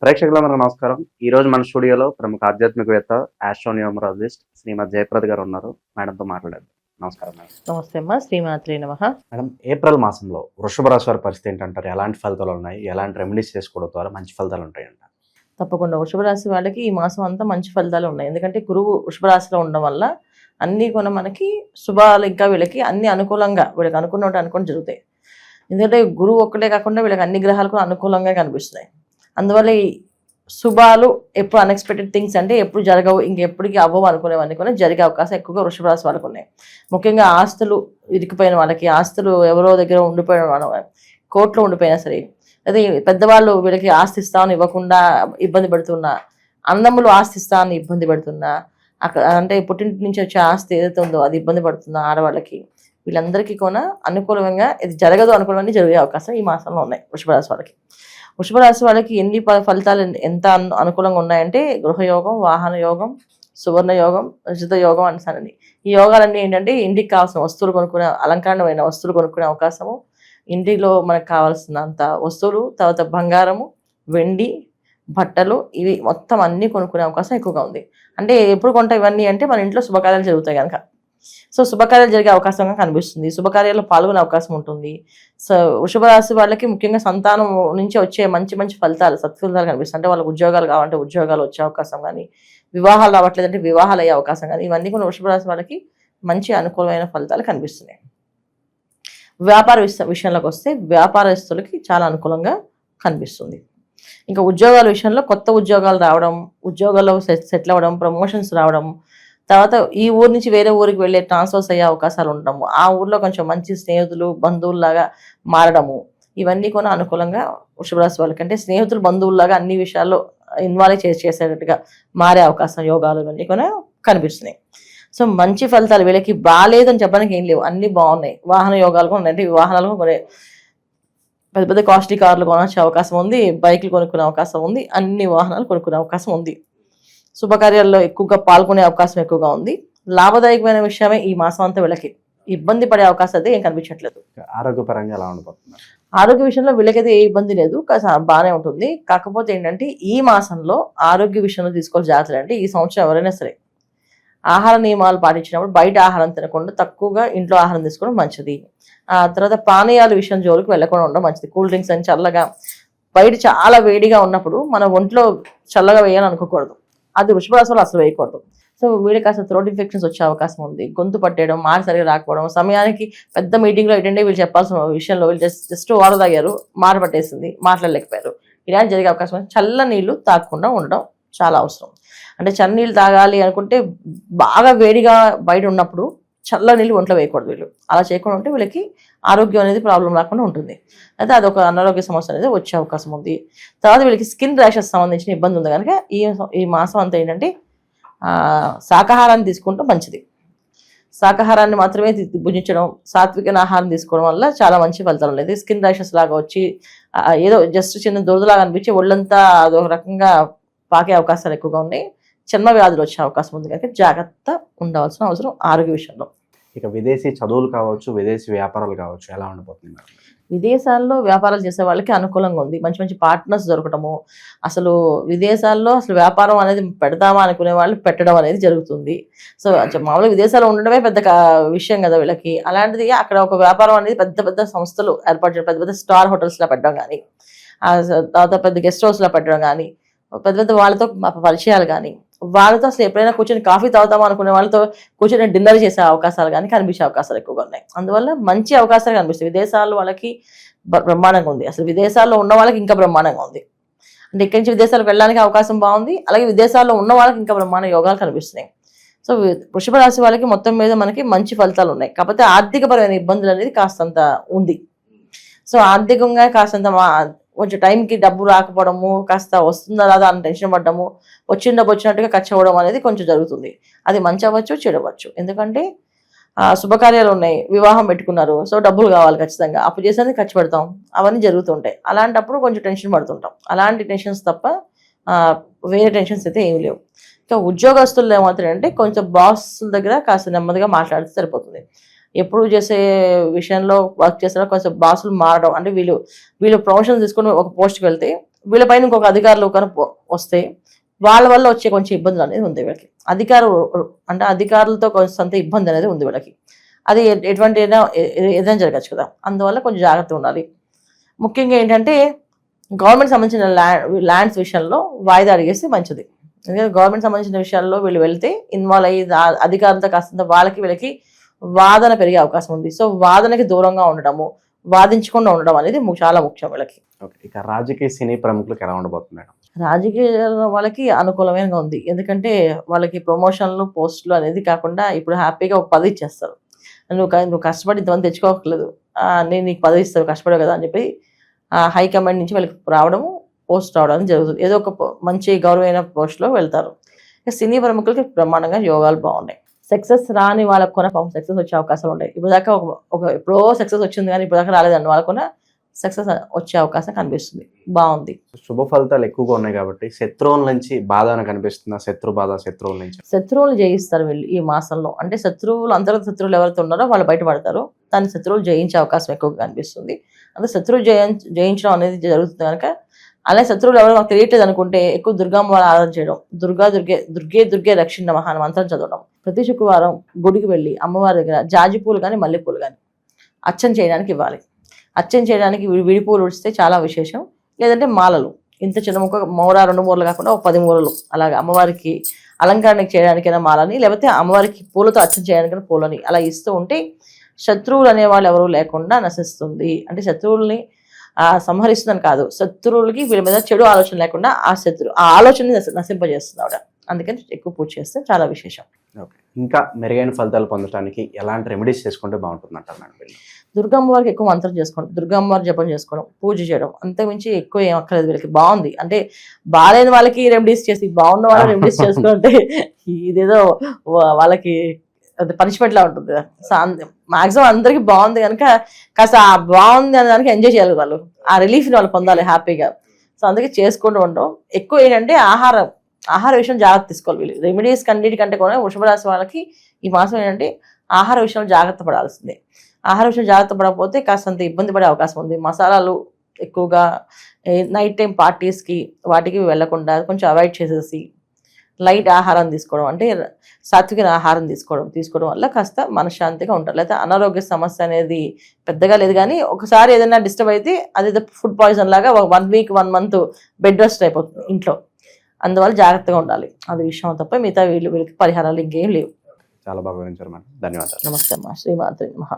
ప్రేక్షకులందరూ నమస్కారం. ఈ రోజు మన స్టూడియోలో ప్రముఖ ఆధ్యాత్మికవేత్త, ఆస్ట్రోన్యూమరాలజిస్ట్ శ్రీమతి జయప్రద గారు ఉన్నారు. మేడంతో మాట్లాడేద్దాం. నమస్కారం మేడం. నమస్తే అమ్మా, శ్రీమాత్రే నమః. మేడం, ఏప్రిల్ మాసంలో వృషభ రాశి వారి పరిస్థితి ఏంటంటారు? ఎలాంటి ఫలితాలు ఉన్నాయి? ఎలాంటి రెమెడీస్ చేసుకోవడం ద్వారా మంచి ఫలితాలు ఉంటాయంట? తప్పకుండా వృషభ రాశి వాళ్ళకి ఈ మాసం అంతా మంచి ఫలితాలు ఉన్నాయి. ఎందుకంటే గురువు వృషభ రాశిలో ఉండడం వల్ల అన్నీ కూడా మనకి శుభాలు, ఇంకా వీళ్ళకి అన్ని అనుకూలంగా, వీళ్ళకి అనుకుని జరుగుతాయి. ఎందుకంటే గురువు ఒక్కటే కాకుండా వీళ్ళకి అన్ని గ్రహాలు కూడా అనుకూలంగా కనిపిస్తున్నాయి. అందువల్ల ఈ శుభాలు ఎప్పుడు అన్ఎక్స్పెక్టెడ్ థింగ్స్ అంటే ఎప్పుడు జరగవు, ఇంకెప్పటికీ అవ్వవు అనుకునేవన్నీ కూడా జరిగే అవకాశం ఎక్కువగా వృషభ రాశి వాళ్ళకు ఉన్నాయి. ముఖ్యంగా ఆస్తులు ఇరికిపోయిన వాళ్ళకి, ఆస్తులు ఎవరో దగ్గర ఉండిపోయిన వాళ్ళ, కోర్టులో ఉండిపోయినా సరే, అదే పెద్దవాళ్ళు వీళ్ళకి ఆస్తి ఇస్తామని ఇవ్వకుండా ఇబ్బంది పెడుతున్నా, అన్నములు ఆస్తి ఇస్తామని ఇబ్బంది పెడుతున్నా, అక్కడ అంటే పుట్టింటి నుంచి వచ్చే ఆస్తి ఏదైతే ఉందో అది ఇబ్బంది పడుతుందో ఆడవాళ్ళకి, వీళ్ళందరికీ కూడా అనుకూలంగా ఇది జరగదు అనుకూలంగా జరిగే అవకాశం ఈ మాసంలో ఉన్నాయి వృషభ రాశి వాళ్ళకి. వృషభ రాశి వాళ్ళకి ఎన్ని ఫలితాలు ఎంత అనుకూలంగా ఉన్నాయంటే గృహయోగం, వాహన యోగం, సువర్ణ యోగం, రజిత యోగం అంటారండి. ఈ యోగాలన్నీ ఏంటంటే ఇంటికి కావాల్సిన వస్తువులు కొనుక్కునే, అలంకరణమైన వస్తువులు కొనుక్కునే అవకాశము, ఇంటిలో మనకు కావాల్సినంత వస్తువులు, తర్వాత బంగారము, వెండి, బట్టలు, ఇవి మొత్తం అన్నీ కొనుక్కునే అవకాశం ఎక్కువగా ఉంది. అంటే ఎప్పుడు కొంటాం ఇవన్నీ అంటే మన ఇంట్లో శుభకార్యాలు జరుగుతాయి కనుక. సో శుభకార్యాలు జరిగే అవకాశంగా కనిపిస్తుంది, శుభకార్యాల్లో పాల్గొనే అవకాశం ఉంటుంది. సో వృషభ రాశి వాళ్ళకి ముఖ్యంగా సంతానం నుంచి వచ్చే మంచి మంచి ఫలితాలు, సత్ఫలితాలు కనిపిస్తుంది. అంటే వాళ్ళకి ఉద్యోగాలు కావాలంటే ఉద్యోగాలు వచ్చే అవకాశం కానీ, వివాహాలు రావట్లేదంటే వివాహాలు అయ్యే అవకాశం కానీ, ఇవన్నీ కూడా వృషభ రాశి వాళ్ళకి మంచి అనుకూలమైన ఫలితాలు కనిపిస్తున్నాయి. వ్యాపార విషయంలోకి వస్తే వ్యాపారస్తులకి చాలా అనుకూలంగా కనిపిస్తుంది. ఇంకా ఉద్యోగాల విషయంలో కొత్త ఉద్యోగాలు రావడం, ఉద్యోగాల్లో సెటిల్ అవ్వడం, ప్రమోషన్స్ రావడం, తర్వాత ఈ ఊరు నుంచి వేరే ఊరికి వెళ్ళే ట్రాన్స్ఫర్స్ అయ్యే అవకాశాలు ఉండడము, ఆ ఊర్లో కొంచెం మంచి స్నేహితులు, బంధువుల్లాగా మారడము, ఇవన్నీ కూడా అనుకూలంగా వృషభ రాశి వాళ్ళకి. అంటే స్నేహితులు, బంధువుల్లాగా అన్ని విషయాల్లో ఇన్వాల్వ్ చేసేటట్టుగా మారే అవకాశం, యోగాలు ఇవన్నీ కూడా కనిపిస్తున్నాయి. సో మంచి ఫలితాలు వీళ్ళకి బాగాలేదని చెప్పడానికి ఏం లేవు, అన్నీ బాగున్నాయి. వాహన యోగాలు కూడా ఉన్నాయి, అంటే వాహనాలు కొనే పెద్ద పెద్ద కాస్ట్లీ కార్లు కొనొచ్చే అవకాశం ఉంది, బైక్లు కొనుక్కునే అవకాశం ఉంది, అన్ని వాహనాలు కొనుక్కునే అవకాశం ఉంది. శుభకార్యాల్లో ఎక్కువగా పాల్గొనే అవకాశం ఎక్కువగా ఉంది. లాభదాయకమైన విషయమే ఈ మాసం అంతా వీళ్ళకి. ఇబ్బంది పడే అవకాశం అయితే ఏం కనిపించట్లేదు. ఆరోగ్యపరంగా ఎలా ఉండబోతున్నారు? ఆరోగ్య విషయంలో వీళ్ళకైతే ఏ ఇబ్బంది లేదు, బాగానే ఉంటుంది. కాకపోతే ఏంటంటే ఈ మాసంలో ఆరోగ్య విషయంలో తీసుకోవాలి జాగ్రత్తలు. అంటే ఈ సంవత్సరం ఎవరైనా సరే ఆహార నియమాలు పాటించినప్పుడు బయట ఆహారం తినకుండా తక్కువగా ఇంట్లో ఆహారం తీసుకోవడం మంచిది. ఆ తర్వాత పానీయాల విషయం జోలికి వెళ్ళకుండా ఉండడం మంచిది. కూల్ డ్రింక్స్ అని చల్లగా, బయట చాలా వేడిగా ఉన్నప్పుడు మన ఒంట్లో చల్లగా వేయాలనుకోకూడదు, అది వృషభ రాశి అసలు వేయకూడదు. సో వీళ్ళకి అసలు థ్రోట్ ఇన్ఫెక్షన్స్ వచ్చే అవకాశం ఉంది, గొంతు పట్టేయడం, మాట సరిగా రాకపోవడం, సమయానికి పెద్ద మీటింగ్లో అటెండ్ అయ్యి వీళ్ళు చెప్పాల్సిన విషయంలో వీళ్ళు జస్ట్ వాటర్ తాగారు, మాట పట్టేసింది, మాట్లాడలేకపోయారు, ఇలాంటి జరిగే అవకాశం ఉంది. చల్ల నీళ్లు తాగకుండా ఉండడం చాలా అవసరం. అంటే చల్ల నీళ్ళు తాగాలి అనుకుంటే బాగా వేడిగా బయట ఉన్నప్పుడు చల్ల నీళ్ళు ఒంట్లో వేయకూడదు. వీళ్ళు అలా చేయకుండా ఉంటే వీళ్ళకి ఆరోగ్యం అనేది ప్రాబ్లం రాకుండా ఉంటుంది. అయితే అదొక అనారోగ్య సమస్య అనేది వచ్చే అవకాశం ఉంది. తర్వాత వీళ్ళకి స్కిన్ ర్యాషెస్ సంబంధించిన ఇబ్బంది ఉంది కనుక ఈ మాసం అంతా ఏంటంటే శాకాహారాన్ని తీసుకుంటే మంచిది. శాకాహారాన్ని మాత్రమే భుజించడం, సాత్విక ఆహారం తీసుకోవడం వల్ల చాలా మంచి ఫలితాలు ఉన్నాయి. స్కిన్ ర్యాషెస్ లాగా వచ్చి ఏదో జస్ట్ చిన్న దురదలాగా అనిపించి ఒళ్ళంతా అదొక రకంగా పాకే అవకాశాలు ఎక్కువగా ఉన్నాయి. చర్మ వ్యాధులు వచ్చే అవకాశం ఉంది కనుక జాగ్రత్త ఉండవలసిన అవసరం ఆరోగ్య విషయంలో. ఇక విదేశీ చదువులు కావచ్చు, విదేశీ వ్యాపారాలు కావచ్చు, ఎలా ఉండబోతుంది? విదేశాల్లో వ్యాపారాలు చేసే వాళ్ళకి అనుకూలంగా ఉంది. మంచి మంచి పార్ట్నర్స్ దొరకటము, అసలు విదేశాల్లో అసలు వ్యాపారం అనేది పెడతామా అనుకునే వాళ్ళు పెట్టడం అనేది జరుగుతుంది. సో మామూలుగా విదేశాల్లో ఉండడమే పెద్ద విషయం కదా వీళ్ళకి. అలాంటిది అక్కడ ఒక వ్యాపారం అనేది పెద్ద పెద్ద సంస్థలు ఏర్పాటు చేయడం, పెద్ద పెద్ద స్టార్ హోటల్స్లో పెట్టడం కానీ, తర్వాత పెద్ద గెస్ట్ హౌస్లో పెట్టడం కానీ, పెద్ద పెద్ద వాళ్ళతో పరిచయాలు కానీ, వాళ్ళతో అసలు ఎప్పుడైనా కూర్చొని కాఫీ తాగుతామో అనుకునే వాళ్ళతో కూర్చొని డిన్నర్ చేసే అవకాశాలు కానీ కనిపించే అవకాశాలు ఎక్కువగా ఉన్నాయి. అందువల్ల మంచి అవకాశాలు కనిపిస్తాయి. విదేశాల్లో వాళ్ళకి బ్రహ్మాండంగా ఉంది, అసలు విదేశాల్లో ఉన్న వాళ్ళకి ఇంకా బ్రహ్మాండంగా ఉంది. అంటే ఇక్కడి నుంచి విదేశాలకు వెళ్ళడానికి అవకాశం బాగుంది, అలాగే విదేశాల్లో ఉన్న వాళ్ళకి ఇంకా బ్రహ్మాండ యోగాలు కనిపిస్తున్నాయి. సో వృషభ రాశి వాళ్ళకి మొత్తం మీద మనకి మంచి ఫలితాలు ఉన్నాయి. కాకపోతే ఆర్థికపరమైన ఇబ్బందులు అనేది కాస్తంత ఉంది. సో ఆర్థికంగా కాస్తంత కొంచెం టైంకి డబ్బు రాకపోవడము, కాస్త వస్తుందా రాదా అని టెన్షన్ పడ్డము, వచ్చిన డబ్బు వచ్చినట్టుగా ఖర్చు అవ్వడం అనేది కొంచెం జరుగుతుంది. అది మంచి అవ్వచ్చు, చెడవచ్చు. ఎందుకంటే శుభకార్యాలు ఉన్నాయి, వివాహం పెట్టుకున్నారు, సో డబ్బులు కావాలి ఖచ్చితంగా, అప్పు చేసేది ఖర్చు పెడతాం, అవన్నీ జరుగుతుంటాయి. అలాంటప్పుడు కొంచెం టెన్షన్ పడుతుంటాం. అలాంటి టెన్షన్స్ తప్ప వేరే టెన్షన్స్ అయితే ఏమి లేవు. ఇంకా ఉద్యోగస్తులు ఏమవుతాయి అంటే కొంచెం బాస్ల దగ్గర కాస్త నెమ్మదిగా మాట్లాడితే సరిపోతుంది. ఎప్పుడు చేసే విషయంలో వర్క్ చేసినా కొంచెం బాసులు మారడం, అంటే వీళ్ళు ప్రమోషన్ తీసుకొని ఒక పోస్ట్కి వెళ్తే వీళ్ళపైన ఇంకొక అధికారులు వస్తే వాళ్ళ వల్ల వచ్చే కొంచెం ఇబ్బందులు అనేది ఉంది వీళ్ళకి. అధికారులతో కొంత ఇబ్బంది అనేది ఉంది వీళ్ళకి. అది ఎటువంటి ఏదైనా జరగచ్చు కదా, అందువల్ల కొంచెం జాగ్రత్తగా ఉండాలి. ముఖ్యంగా ఏంటంటే గవర్నమెంట్ సంబంధించిన ల్యాండ్స్ విషయంలో వాయిదా అడిగేస్తే మంచిది. ఎందుకంటే గవర్నమెంట్ సంబంధించిన విషయాల్లో వీళ్ళు వెళ్తే ఇన్వాల్వ్ అయ్యి అధికారులతో కాస్త వాళ్ళకి వీళ్ళకి వాదన పెరిగే అవకాశం ఉంది. సో వాదనకి దూరంగా ఉండడము, వాదించకుండా ఉండడం అనేది చాలా ముఖ్యం వీళ్ళకి. ఇక రాజకీయ సినీ ప్రముఖులకు ఎలా ఉండబోతుంది మేడం? రాజకీయ వాళ్ళకి అనుకూలమైన ఉంది. ఎందుకంటే వాళ్ళకి ప్రమోషన్లు, పోస్టులు అనేది కాకుండా ఇప్పుడు హ్యాపీగా ఒక పదవి ఇచ్చేస్తారు. నువ్వు కష్టపడి ఇంతమంది తెచ్చుకోవట్లేదు, నేను నీకు పదవి ఇస్తాను కష్టపడే కదా అని చెప్పి హైకమాండ్ నుంచి వాళ్ళకి రావడము, పోస్ట్ రావడం జరుగుతుంది. ఏదో ఒక మంచి గౌరవమైన పోస్ట్లో వెళ్తారు. సినీ ప్రముఖులకి బ్రహ్మాండంగా యోగాలు బాగున్నాయి. సక్సెస్ రాని వాళ్ళకు కూడా పాపం సక్సెస్ వచ్చే అవకాశాలు ఉంటాయి. ఇప్పుడు దాకా ఎప్పుడో సక్సెస్ వచ్చింది కానీ ఇప్పుడు దాకా రాలేదండి, వాళ్ళకు కూడా సక్సెస్ వచ్చే అవకాశం కనిపిస్తుంది. బాగుంది. శుభ ఫలితాలు ఎక్కువగా ఉన్నాయి కాబట్టి శత్రువుల నుంచి బాధ కనిపిస్తుందా? శత్రువుల నుంచి శత్రువులు జయిస్తారు వీళ్ళు ఈ మాసంలో. అంటే అంతర్గత శత్రువులు ఎవరైతే ఉన్నారో వాళ్ళు బయటపడతారు. దాని శత్రువులు జయించే అవకాశం ఎక్కువగా కనిపిస్తుంది. అంటే శత్రువు జయించడం అనేది జరుగుతుంది కనుక, అలాగే శత్రువులు ఎవరు మాకు తెలియట్లేదు అనుకుంటే ఎక్కువ దుర్గామ్మవారు ఆరాధన చేయడం, దుర్గే రక్షిణ మహాన మంత్రం చదవడం, ప్రతి శుక్రవారం గుడికి వెళ్ళి అమ్మవారి దగ్గర జాజి పూలు కానీ మల్లెపూలు కానీ అర్చన చేయడానికి ఇవ్వాలి. అర్చన చేయడానికి విడిపూలు ఉడిస్తే చాలా విశేషం. లేదంటే మాలలు ఇంత చిన్న ముక్క మూర 2 మూరలు కాకుండా ఒక 10 మూరలు అలాగే అమ్మవారికి అలంకరణకి చేయడానికైనా మాలని, లేకపోతే అమ్మవారికి పూలతో అర్చన చేయడానికైనా పూలని అలా ఇస్తూ ఉంటే శత్రువులు అనేవాళ్ళు ఎవరు లేకుండా నశిస్తుంది. అంటే శత్రువుల్ని సంహరిస్తుందని కాదు, శత్రువులకి వీళ్ళ మీద చెడు ఆలోచన లేకుండా ఆ ఆలోచనని నశింపజేస్తుంది ఆవిడ. అందుకని ఎక్కువ పూజ చేస్తే చాలా విశేషం. ఇంకా మెరుగైన ఫలితాలు పొందడానికి ఎలాంటి రెమెడీస్ చేసుకుంటే బాగుంటుంది అంటారు మేడం? దుర్గమ్మవారికి ఎక్కువ మంత్రం చేసుకోవడం, దుర్గమ్మవారి జపం చేసుకోవడం, పూజ చేయడం, అంతకుమించి ఎక్కువ ఏం అక్కర్లేదు వీళ్ళకి. బాగుంది. అంటే బాగాలేని వాళ్ళకి రెమెడీస్ చేసి బాగున్న వాళ్ళకి రెమెడీస్ చేసుకుంటే ఇదేదో వాళ్ళకి అది పనిష్మెంట్ లా ఉంటుంది కదా. సో మాక్సిమం అందరికి బాగుంది కనుక కాస్త బాగుంది అనే దానికి ఎంజాయ్ చేయాలి వాళ్ళు, ఆ రిలీఫ్ని వాళ్ళు పొందాలి హ్యాపీగా. సో అందుకే చేసుకుంటూ ఉంటాం. ఎక్కువ ఏంటంటే ఆహార విషయం జాగ్రత్త తీసుకోవాలి వీళ్ళు. రెమెడీస్ కంటే కూడా వృషభ రాశి వాళ్ళకి ఈ మాసం ఏంటంటే ఆహార విషయంలో జాగ్రత్త పడాల్సిందే. ఆహార విషయం జాగ్రత్త పడకపోతే కాస్తంత ఇబ్బంది పడే అవకాశం ఉంది. మసాలాలు ఎక్కువగా నైట్ టైం పార్టీస్కి వాటికి వెళ్లకుండా కొంచెం అవాయిడ్ చేసేసి లైట్ ఆహారం తీసుకోవడం, అంటే సాత్విక ఆహారం తీసుకోవడం వల్ల కాస్త మనశ్శాంతిగా ఉంటారు. లేకపోతే అనారోగ్య సమస్య అనేది పెద్దగా లేదు, కానీ ఒకసారి ఏదైనా డిస్టర్బ్ అయితే అది ఫుడ్ పాయిజన్ లాగా 1 వీక్ 1 మంత్ బెడ్ రెస్ట్ అయిపోతుంది ఇంట్లో. అందువల్ల జాగ్రత్తగా ఉండాలి, అది విషయం తప్ప మిగతా వీళ్ళకి పరిహారాలు ఇంకేం లేవు. చాలా బాగా వివరించారు మేడం, ధన్యవాదాలు. నమస్కారం. శ్రీమాత్రే నమః.